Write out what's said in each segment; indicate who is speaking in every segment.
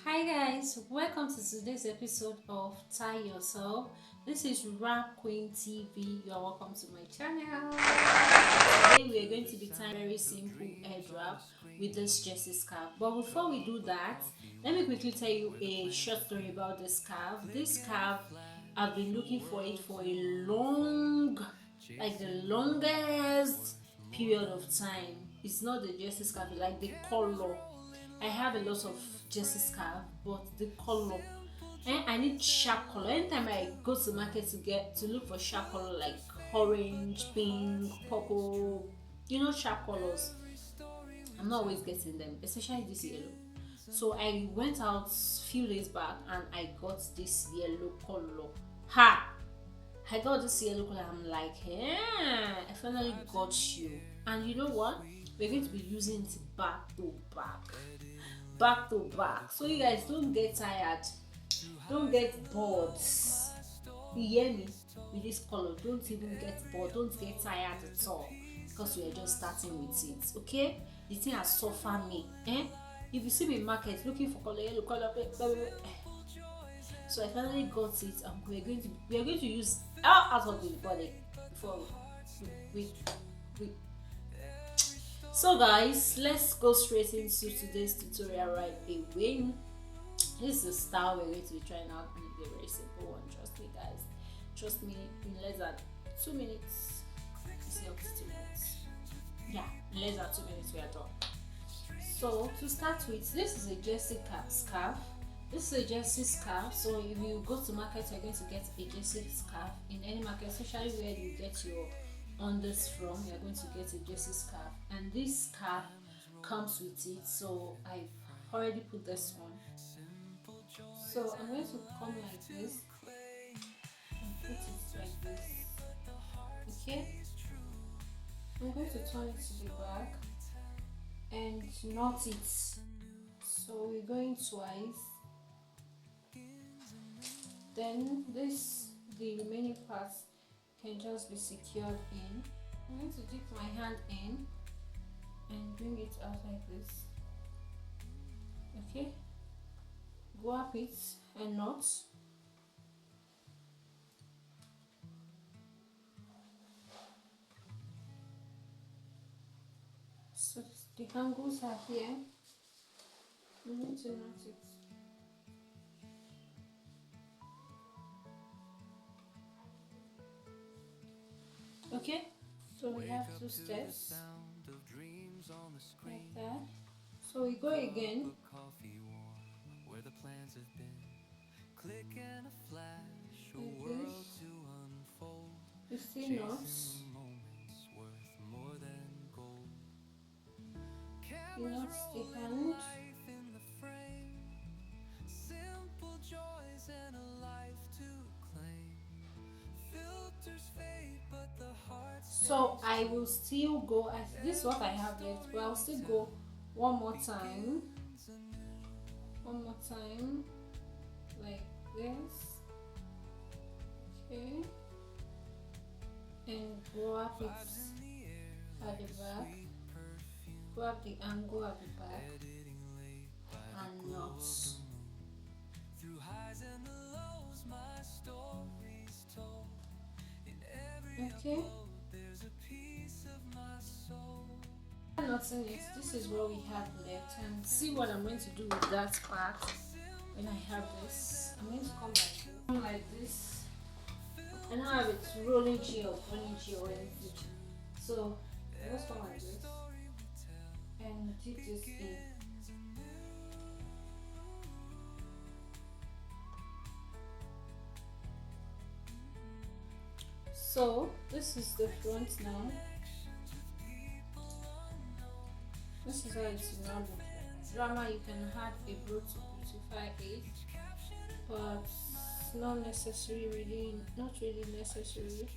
Speaker 1: Hi guys, welcome to today's episode of Tie Yourself. This is Rap Queen TV. You are welcome to my channel. Today we are going to be tying very simple head wrap with this jersey scarf. But before we do that, let me quickly tell you a short story about this scarf. This scarf, I've been looking for it for a like the longest period of time. It's not the jersey scarf, like the color. I have a lot of jersey scarf, but the color, I need sharp color. Anytime I go to the market to look for sharp color like orange, pink, purple, sharp colors, I'm not always getting them, especially this yellow. So I went out few days back and I got this yellow color. Ha! I got this yellow color. I'm like, yeah, I finally got you. And you know what? We're going to be using it back to back, back to back. So you guys don't get tired, don't get bored. You hear me? With this color, don't even get bored, don't get tired at all, because we are just starting with it. Okay, the thing has suffered me. If you see me in market looking for color, yellow color, so I finally got it, and we are going to use out of the body before we, we so guys, let's go straight into today's tutorial right away. This is the style we're going to be trying out, and it's a very simple one. Trust me guys, trust me, in less than 2 minutes, you see, up to 2 minutes, yeah, in less than 2 minutes we are done. So to start with, this is a jersey scarf. This is a jersey scarf. So if you go to market, you're going to get a jersey scarf in any market, especially where you get your unders from. You're going to get a jersey scarf, and this scarf comes with it. So I've already put this on. So I'm going to come like this and put it like this. Okay, I'm going to turn it to the back and knot it. So we're going twice. Then the remaining parts can just be secured in. I'm going to dip my hand in and bring it out like this. Okay, go up it and knot. So the angles are here. We need to knot it. Okay, so we have 2 steps like that. So we go again. Like this. You see knots. You knot the hand. So I will still go, this is what I have left, but I'll still go one more time, like this. Okay, and go up it at the back, go up the angle at the back, and knots. Okay, nothing else. This is what we have left, and see what I'm going to do with that part. When I have this, I'm going to come like this. I don't have it rolling gel or anything, so I just come like this and dip this in. So this is the front now. This is how it's now look like. Drama, you can add a bow to beautify it, but it's not necessary, not really necessary.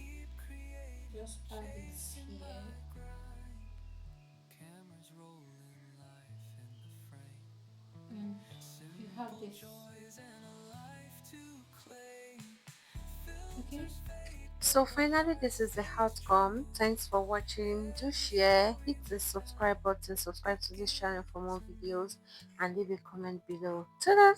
Speaker 1: Just add it here. And you have this. Okay.
Speaker 2: So finally, this is the outcome. Thanks for watching. Do share, hit the subscribe button, subscribe to this channel for more videos, and leave a comment below. Ta-da!